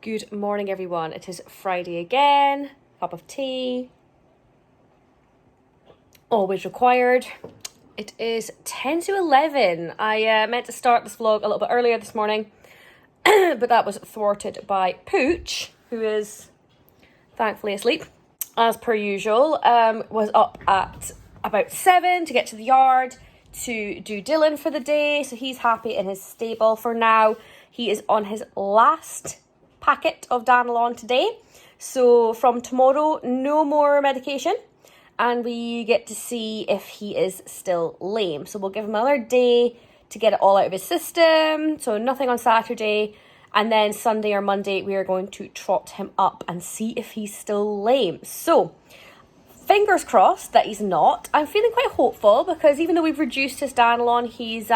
Good morning, everyone. It is Friday again. Cup of tea. Always required. It is 10 to 11. I meant to start this vlog a little bit earlier this morning, but that was thwarted by Pooch, who is thankfully asleep. As per usual, was up at about 7 to get to the yard to do Dylan for the day. So he's happy in his stable for now. He is on his last packet of Danilon today. So from tomorrow, no more medication. And we get to see if he is still lame. So we'll give him another day to get it all out of his system. So nothing on Saturday. And then Sunday or Monday, we are going to trot him up and see if he's still lame. So fingers crossed that he's not. I'm feeling quite hopeful because even though we've reduced his Danilon, he's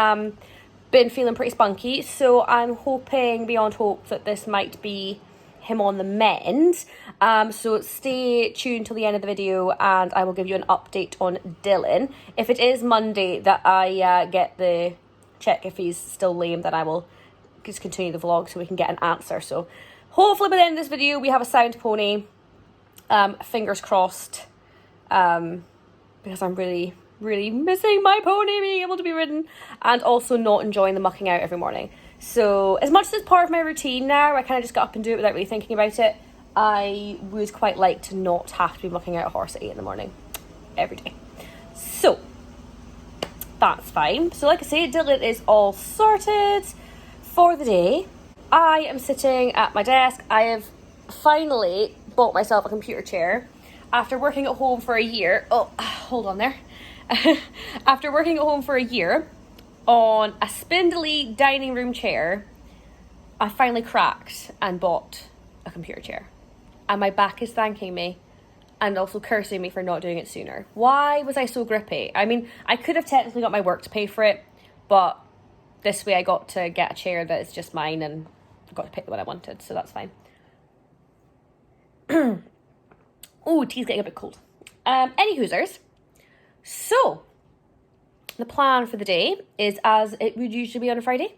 been feeling pretty spunky. So I'm hoping beyond hope that this might be him on the mend. So stay tuned till the end of the video and I will give you an update on Dylan. If it is Monday that I get the check if he's still lame, then I will just continue the vlog so we can get an answer. So hopefully by the end of this video we have a sound pony. Fingers crossed, because I'm really missing my pony being able to be ridden and also not enjoying the mucking out every morning. So as much as it's part of my routine now, I kind of just get up and do it without really thinking about it. I would quite like to not have to be mucking out a horse at 8 in the morning every day. So that's fine. So like I say, Dylan is all sorted for the day. I am sitting at my desk. I have finally bought myself a computer chair after working at home for a year. Oh, hold on there. After working at home for a year on a spindly dining room chair, I finally cracked and bought a computer chair. And my back is thanking me and also cursing me for not doing it sooner. Why was I so grippy? I mean, I could have technically got my work to pay for it, but this way I got to get a chair that is just mine and I got to pick the one I wanted, so that's fine. Oh, tea's getting a bit cold. Any hoosers. So, the plan for the day is as it would usually be on a Friday.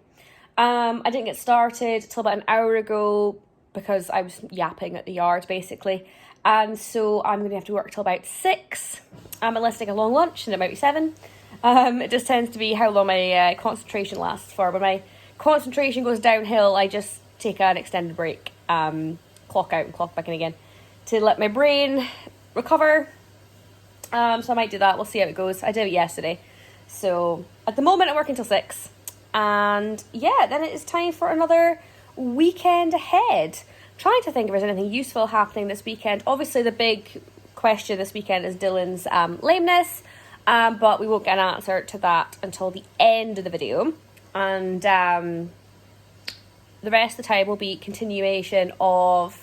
I didn't get started till about an hour ago because I was yapping at the yard basically. And so I'm going to have to work till about 6. Unless I take a long lunch and it might be 7. It just tends to be how long my concentration lasts for. When my concentration goes downhill, I just take an extended break, clock out and clock back in again to let my brain recover. So I might do that. We'll see how it goes. I did it yesterday. So at the moment I'm working till 6. And yeah, then it is time for another weekend ahead. Trying to think if there's anything useful happening this weekend. Obviously the big question this weekend is Dylan's lameness. But we won't get an answer to that until the end of the video. And the rest of the time will be continuation of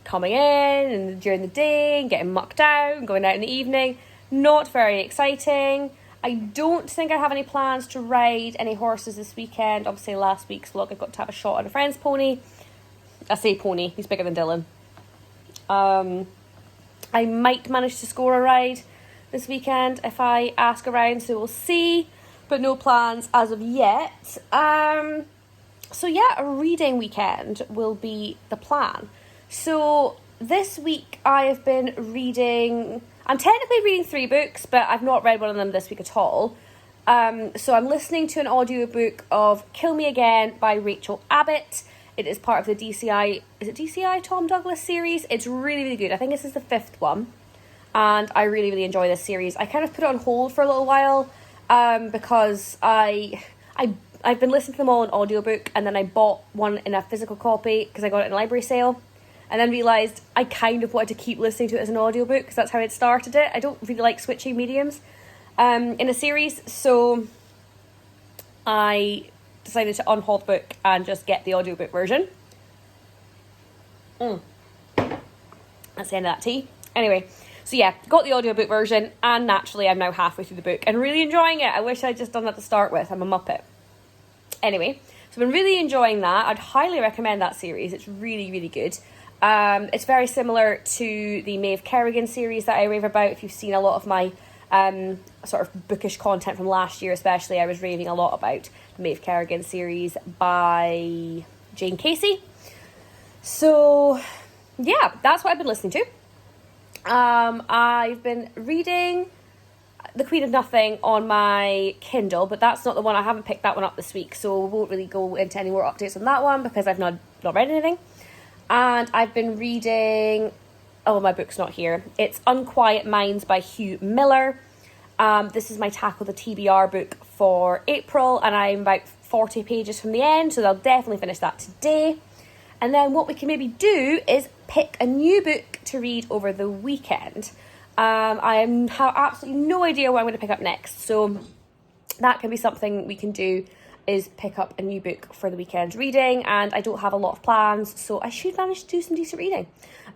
coming in and during the day and getting mucked out and going out in the evening. Not very exciting. I don't think I have any plans to ride any horses this weekend. Obviously last week's vlog I got to have a shot on a friend's pony. I say pony, he's bigger than Dylan. I might manage to score a ride this weekend if I ask around, so we'll see, but no plans as of yet. So yeah, a reading weekend will be the plan. So this week I have been reading, I'm technically reading 3 books, but I've not read one of them this week at all. So I'm listening to an audiobook of Kill Me Again by Rachel Abbott. It is part of the DCI, is it DCI Tom Douglas series? It's really good. I think this is the 5th one. And I really enjoy this series. I kind of put it on hold for a little while because I've been listening to them all in audiobook, and then I bought one in a physical copy because I got it in a library sale. And then realised I kind of wanted to keep listening to it as an audiobook because that's how it started it. I don't really like switching mediums in a series. So I decided to unhold the book and just get the audiobook version. That's the end of that tea. Anyway, so yeah, got the audiobook version and naturally I'm now halfway through the book and really enjoying it. I wish I'd just done that to start with. I'm a muppet. Anyway, so I've been really enjoying that. I'd highly recommend that series. It's really good. It's very similar to the Maeve Kerrigan series that I rave about. If you've seen a lot of my sort of bookish content from last year especially, I was raving a lot about the Maeve Kerrigan series by Jane Casey. So yeah, that's what I've been listening to. I've been reading The Queen of Nothing on my Kindle, but that's not the one. I haven't picked that one up this week, so we won't really go into any more updates on that one because I've not read anything. And I've been reading, oh, my book's not here. It's Unquiet Minds by Hugh Miller. This is my Tackle the TBR book for April, and I'm about 40 pages from the end, so I'll definitely finish that today. And then what we can maybe do is pick a new book to read over the weekend. I have absolutely no idea what I'm going to pick up next, so that can be something we can do, is pick up a new book for the weekend reading, and I don't have a lot of plans, so I should manage to do some decent reading.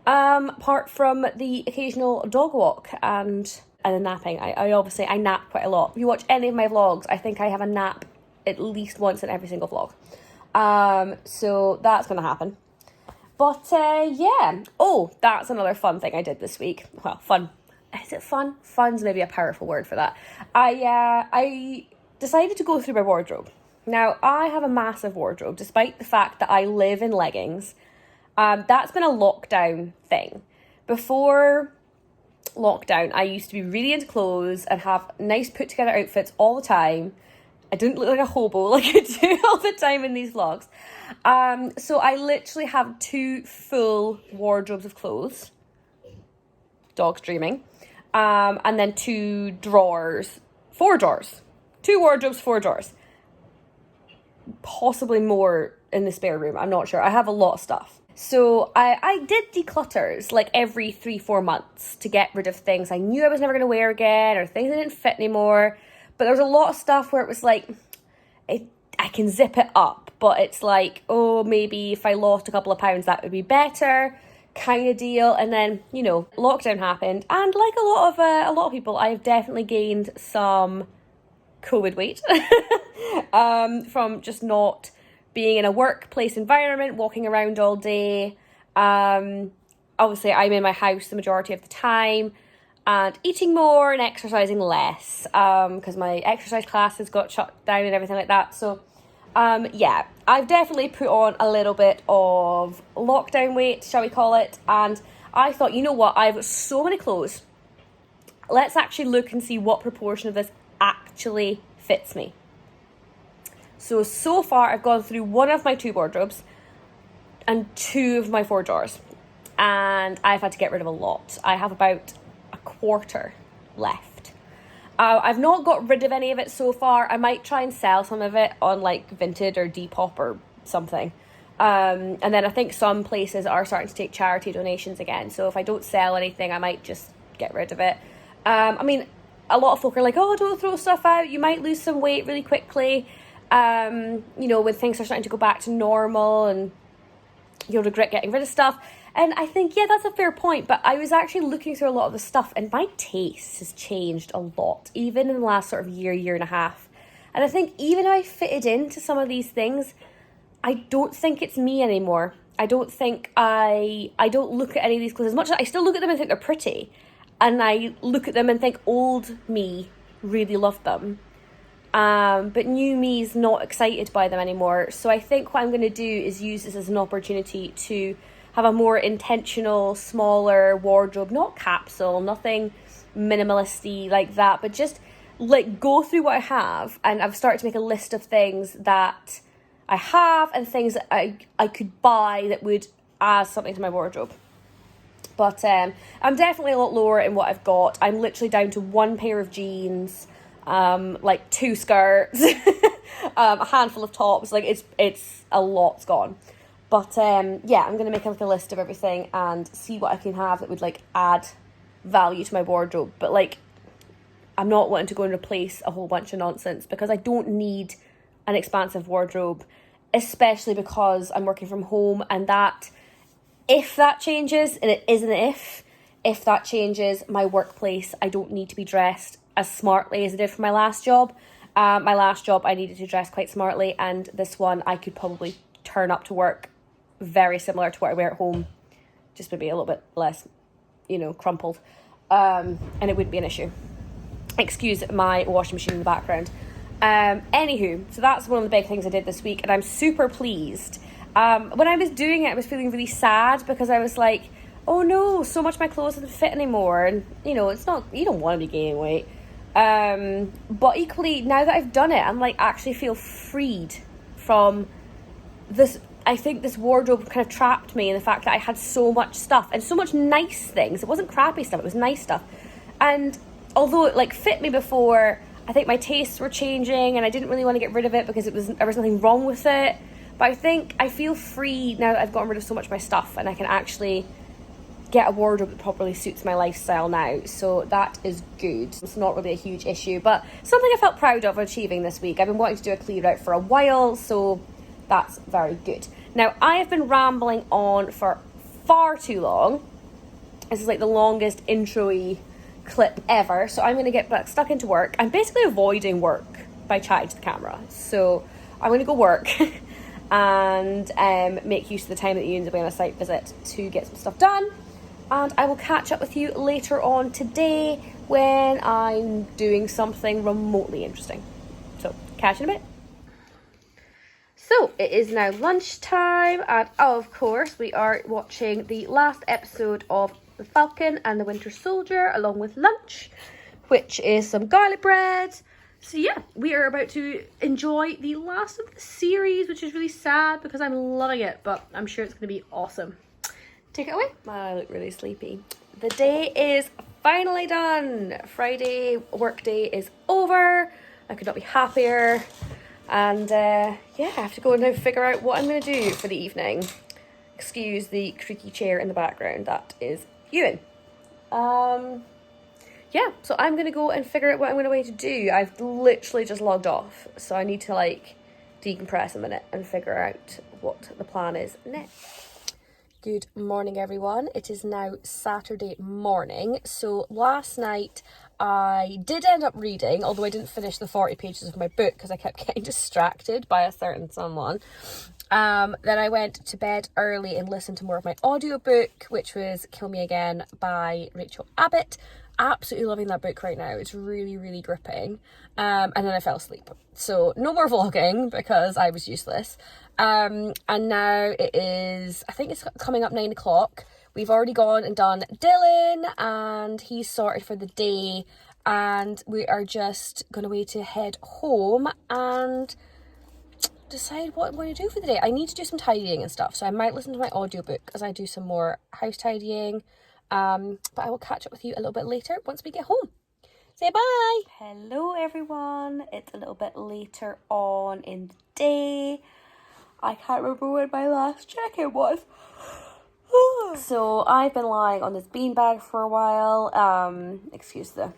Apart from the occasional dog walk and the napping. I nap quite a lot. If you watch any of my vlogs, I think I have a nap at least once in every single vlog. So that's going to happen. But yeah. Oh, that's another fun thing I did this week. Well, fun. Is it fun? Fun's maybe a powerful word for that. I decided to go through my wardrobe. Now, I have a massive wardrobe, despite the fact that I live in leggings. That's been a lockdown thing. Before lockdown, I used to be really into clothes and have nice put together outfits all the time. I didn't look like a hobo like I do all the time in these vlogs. So I literally have 2 full wardrobes of clothes. Dog's dreaming. And then 4 drawers. 2 wardrobes, 4 drawers. Possibly more in the spare room. I'm not sure. I have a lot of stuff. So I did declutters like every 3-4 months to get rid of things I knew I was never going to wear again, or things that didn't fit anymore. But there was a lot of stuff where it was like, I can zip it up, but it's like, oh, maybe if I lost a couple of pounds, that would be better, kind of deal. And then, you know, lockdown happened, and like a lot of people, I've definitely gained some COVID weight from just not being in a workplace environment, walking around all day. Obviously, I'm in my house the majority of the time, and eating more and exercising less, because my exercise classes got shut down and everything like that. So, yeah, I've definitely put on a little bit of lockdown weight, shall we call it. And I thought, you know what, I've got so many clothes. Let's actually look and see what proportion of this actually fits me. So far, I've gone through 1 of my 2 wardrobes and 2 of my 4 drawers. And I've had to get rid of a lot. I have about a quarter left. I've not got rid of any of it so far. I might try and sell some of it on like Vinted or Depop or something. And then I think some places are starting to take charity donations again. So if I don't sell anything, I might just get rid of it. I mean, a lot of folk are like, oh, don't throw stuff out. You might lose some weight really quickly. You know, when things are starting to go back to normal, and you'll regret getting rid of stuff. And I think, yeah, that's a fair point. But I was actually looking through a lot of the stuff, and my taste has changed a lot, even in the last sort of year and a half. And I think even if I fitted into some of these things, I don't think it's me anymore. I don't think I don't look at any of these clothes as much as I still look at them and think they're pretty. And I look at them and think old me really loved them. But new me's not excited by them anymore. So I think what I'm going to do is use this as an opportunity to have a more intentional, smaller wardrobe, not capsule, nothing minimalisty like that, but just like go through what I have. And I've started to make a list of things that I have and things that I could buy that would add something to my wardrobe. But I'm definitely a lot lower in what I've got. I'm literally down to 1 pair of jeans, like 2 skirts, a handful of tops. Like it's a lot's gone. But yeah, I'm gonna make like a list of everything and see what I can have that would like add value to my wardrobe. But like, I'm not wanting to go and replace a whole bunch of nonsense, because I don't need an expansive wardrobe, especially because I'm working from home, and that, if that changes, and it is an if that changes, my workplace, I don't need to be dressed as smartly as I did for my last job. My last job, I needed to dress quite smartly, and this one, I could probably turn up to work very similar to what I wear at home, just maybe a little bit less, you know, crumpled, and it wouldn't be an issue. Excuse my washing machine in the background. Anywho, so that's one of the big things I did this week, and I'm super pleased. When I was doing it, I was feeling really sad because I was like, oh no, so much of my clothes doesn't fit anymore. And, you know, it's not, you don't want to be gaining weight. But equally, now that I've done it, I'm like, actually feel freed from this. I think this wardrobe kind of trapped me in the fact that I had so much stuff and so much nice things. It wasn't crappy stuff, it was nice stuff. And although it like fit me before, I think my tastes were changing and I didn't really want to get rid of it because there was nothing wrong with it. But I think I feel free now that I've gotten rid of so much of my stuff, and I can actually get a wardrobe that properly suits my lifestyle now. So that is good. It's not really a huge issue, but something I felt proud of achieving this week. I've been wanting to do a clear out for a while, so that's very good. Now, I have been rambling on for far too long. This is like the longest intro-y clip ever, so I'm going to get back stuck into work. I'm basically avoiding work by chatting to the camera, so I'm going to go work and make use of the time that you use away on a site visit to get some stuff done. And I will catch up with you later on today when I'm doing something remotely interesting. So, catch you in a bit. So, it is now lunchtime, and of course, we are watching the last episode of The Falcon and the Winter Soldier, along with lunch, which is some garlic bread. So yeah, we are about to enjoy the last of the series, which is really sad because I'm loving it, but I'm sure it's going to be awesome. Take it away. I look really sleepy. The day is finally done. Friday work day is over. I could not be happier. And yeah, I have to go and now figure out what I'm going to do for the evening. Excuse the creaky chair in the background. That is Ewan. Yeah, so I'm going to go and figure out what I'm going to do. I've literally just logged off, so I need to like decompress a minute and figure out what the plan is next. Good morning, everyone. It is now Saturday morning. So last night I did end up reading, although I didn't finish the 40 pages of my book because I kept getting distracted by a certain someone. Then I went to bed early and listened to more of my audiobook, which was Kill Me Again by Rachel Abbott. Absolutely loving that book right now. It's really, really gripping. And then I fell asleep. So no more vlogging because I was useless. And now it is, I think it's coming up 9 o'clock. We've already gone and done Dylan and he's sorted for the day. And we are just going to wait to head home and decide what I'm going to do for the day. I need to do some tidying and stuff. So I might listen to my audiobook as I do some more house tidying. But I will catch up with you a little bit later once we get home. Say bye. Hello everyone. It's a little bit later on in the day. I can't remember when my last check-in was. So I've been lying on this beanbag for a while. Excuse the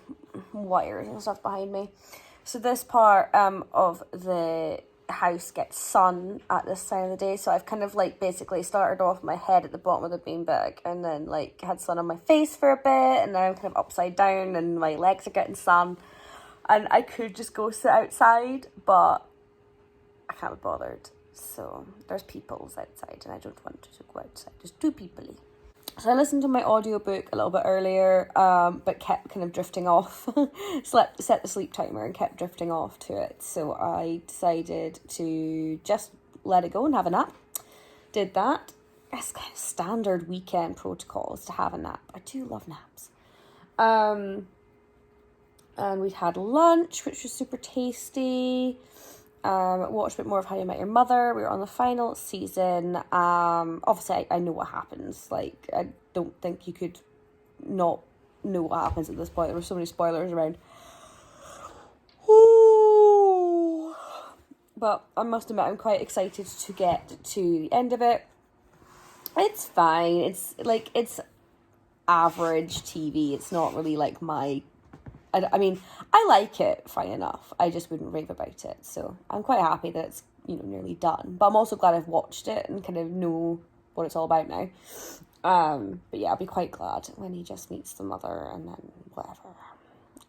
wires and stuff behind me. So this part of the house gets sun at this time of the day, so I've kind of like basically started off my head at the bottom of the beanbag and then like had sun on my face for a bit, and now I'm kind of upside down and my legs are getting sun, and I could just go sit outside but I can't be bothered. So there's peoples outside and I don't want to go outside, just too peoply. So I listened to my audiobook a little bit earlier, but kept kind of drifting off. Set the sleep timer and kept drifting off to it. So I decided to just let it go and have a nap. Did that. It's kind of standard weekend protocols to have a nap. I do love naps. And we had lunch, which was super tasty. Watched a bit more of How You Met Your Mother. We were on the final season. Obviously I know what happens. Like, I don't think you could not know what happens at this point. There were so many spoilers around. Ooh. But I must admit, I'm quite excited to get to the end of it. It's fine. It's average TV. It's not really like I mean, I like it, fine enough. I just wouldn't rave about it. So I'm quite happy that it's, nearly done. But I'm also glad I've watched it and kind of know what it's all about now. But yeah, I'll be quite glad when he just meets the mother and then whatever.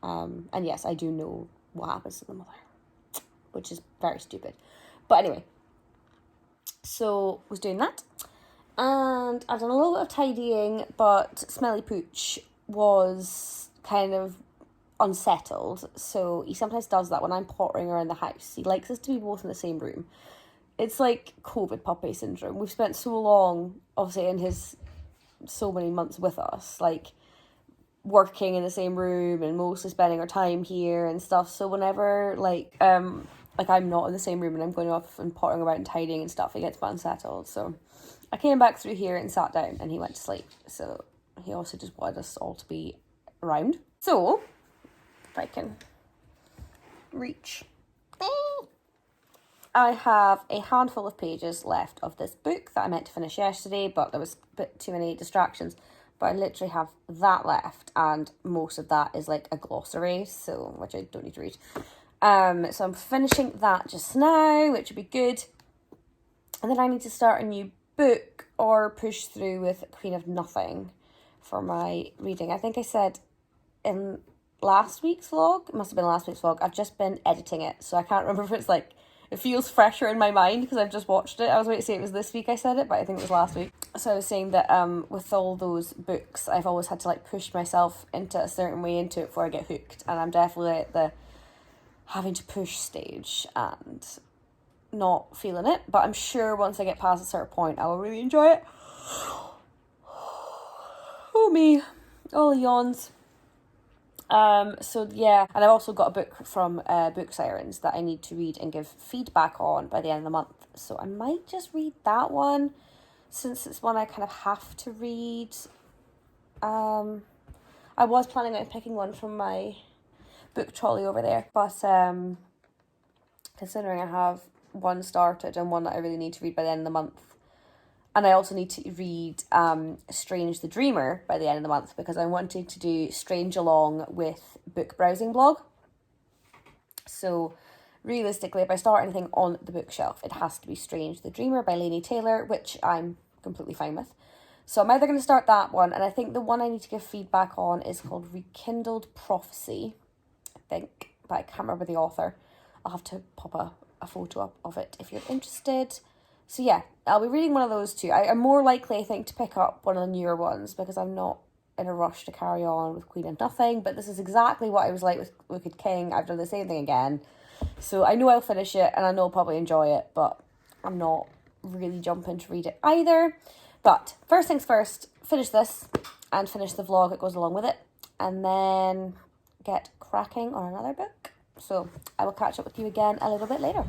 And yes, I do know what happens to the mother, which is very stupid. But anyway, so was doing that. And I've done a little bit of tidying, but Smelly Pooch was kind of unsettled, so he sometimes does that when I'm pottering around the house. He likes us to be both in the same room. it's like COVID puppy syndrome. We've spent so long, obviously, in his so many months with us, like working in the same room and mostly spending our time here and stuff. So whenever like I'm not in the same room and I'm going off and pottering about and tidying and stuff, he gets unsettled. So I came back through here and sat down and he went to sleep. So he also just wanted us all to be around. So if I can reach, I have a handful of pages left of this book that I meant to finish yesterday, but there was a bit too many distractions. But I literally have that left, and most of that is like a glossary, so which I don't need to read. So I'm finishing that just now, which would be good. And then I need to start a new book or push through with Queen of Nothing for my reading. I think I said in last week's vlog, it must have been last week's vlog, I've just been editing it, so I can't remember if it's like, it feels fresher in my mind because I've just watched it. I was waiting to say it was this week I said it, but I think it was last week. So I was saying that with all those books, I've always had to like push myself into a certain way into it before I get hooked. And I'm definitely at the having to push stage and not feeling it. But I'm sure once I get past a certain point, I will really enjoy it. Oh me, all the yawns. So yeah, and I've also got a book from Book Sirens that I need to read and give feedback on by the end of the month. So I might just read that one since it's one I kind of have to read. I was planning on picking one from my book trolley over there, but considering I have one started and one that I really need to read by the end of the month, and I also need to read Strange the Dreamer by the end of the month because I wanted to do Strange along with Book Browsing Blog. So realistically, if I start anything on the bookshelf, it has to be Strange the Dreamer by Laini Taylor, which I'm completely fine with. So I'm either going to start that one, and I think the one I need to give feedback on is called Rekindled Prophecy, I think, but I can't remember the author. I'll have to pop a photo up of it if you're interested. So yeah, I'll be reading one of those two. I'm more likely, I think, to pick up one of the newer ones because I'm not in a rush to carry on with Queen of Nothing. But this is exactly what I was like with Wicked King. I've done the same thing again. So I know I'll finish it and I know I'll probably enjoy it, but I'm not really jumping to read it either. But first things first, finish this and finish the vlog that goes along with it. And then get cracking on another book. So I will catch up with you again a little bit later.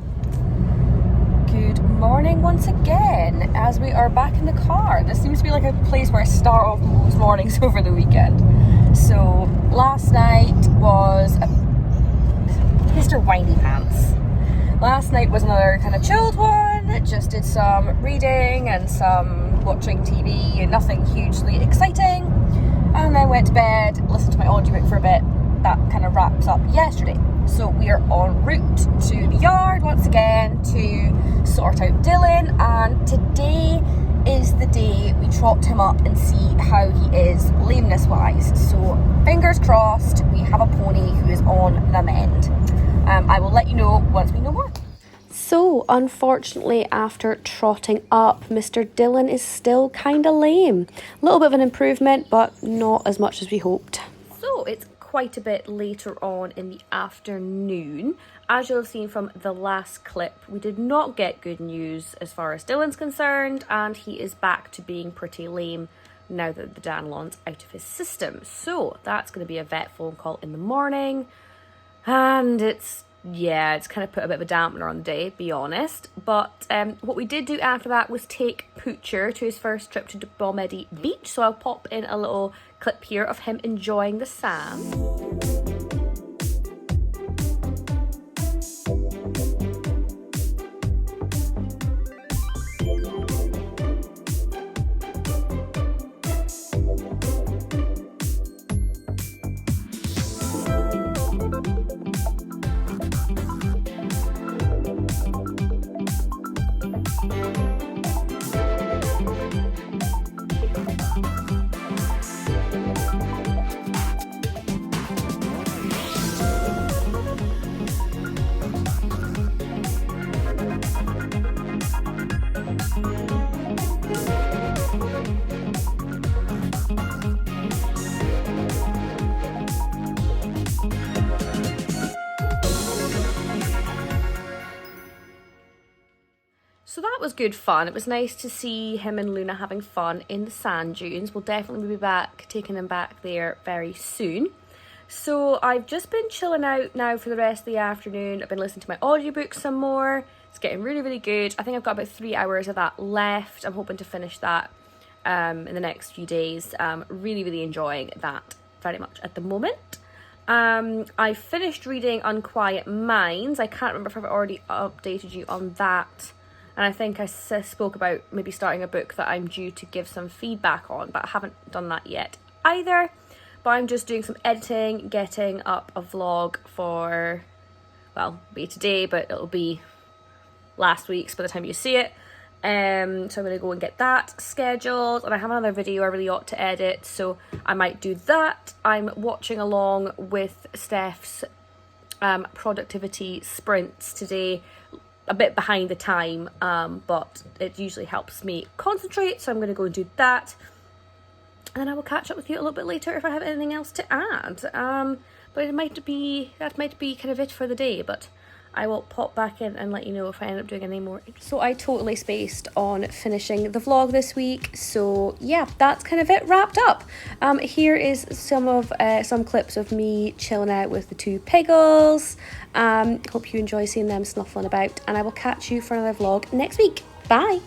Good morning once again as we are back in the car. This seems to be like a place where I start off most mornings over the weekend. So last night was Mr. Whiny Pants. Last night was another kind of chilled one. Just did some reading and some watching TV and nothing hugely exciting. And then went to bed, listened to my audiobook for a bit. That kind of wraps up yesterday. So we are en route to the yard once again to sort out Dylan, and today is the day we trot him up and see how he is lameness wise. So fingers crossed we have a pony who is on the mend. I will let you know once we know more. So unfortunately, after trotting up, Mr. Dylan is still kind of lame. A little bit of an improvement, but not as much as we hoped. So it's quite a bit later on in the afternoon. As you'll have seen from the last clip, we did not get good news as far as Dylan's concerned, and he is back to being pretty lame now that the Danilon's out of his system. So that's going to be a vet phone call in the morning, and it's kind of put a bit of a dampener on the day, be honest. But what we did do after that was take Poocher to his first trip to Balmedie Beach. So I'll pop in a little clip here of him enjoying the sand. good fun. It was nice to see him and Luna having fun in the sand dunes. We'll definitely be back, taking them back there very soon. So I've just been chilling out now for the rest of the afternoon. I've been listening to my audiobook some more. It's getting really, really good. I think I've got about 3 hours of that left. I'm hoping to finish that in the next few days. Really, really enjoying that very much at the moment. I finished reading Unquiet Minds. I can't remember if I've already updated you on that. And I think I spoke about maybe starting a book that I'm due to give some feedback on, but I haven't done that yet either. But I'm just doing some editing, getting up a vlog for, well, it'll be today, but it'll be last week's by the time you see it. So I'm going to go and get that scheduled, and I have another video I really ought to edit, so I might do that. I'm watching along with Steph's productivity sprints today, a bit behind the time, but it usually helps me concentrate, so I'm going to go and do that. And I will catch up with you a little bit later if I have anything else to add. But that might be kind of it for the day, but I will pop back in and let you know if I end up doing any more. So I totally spaced on finishing the vlog this week. So yeah, that's kind of it wrapped up. Here is some clips of me chilling out with the two piggles. Hope you enjoy seeing them snuffling about, and I will catch you for another vlog next week. Bye.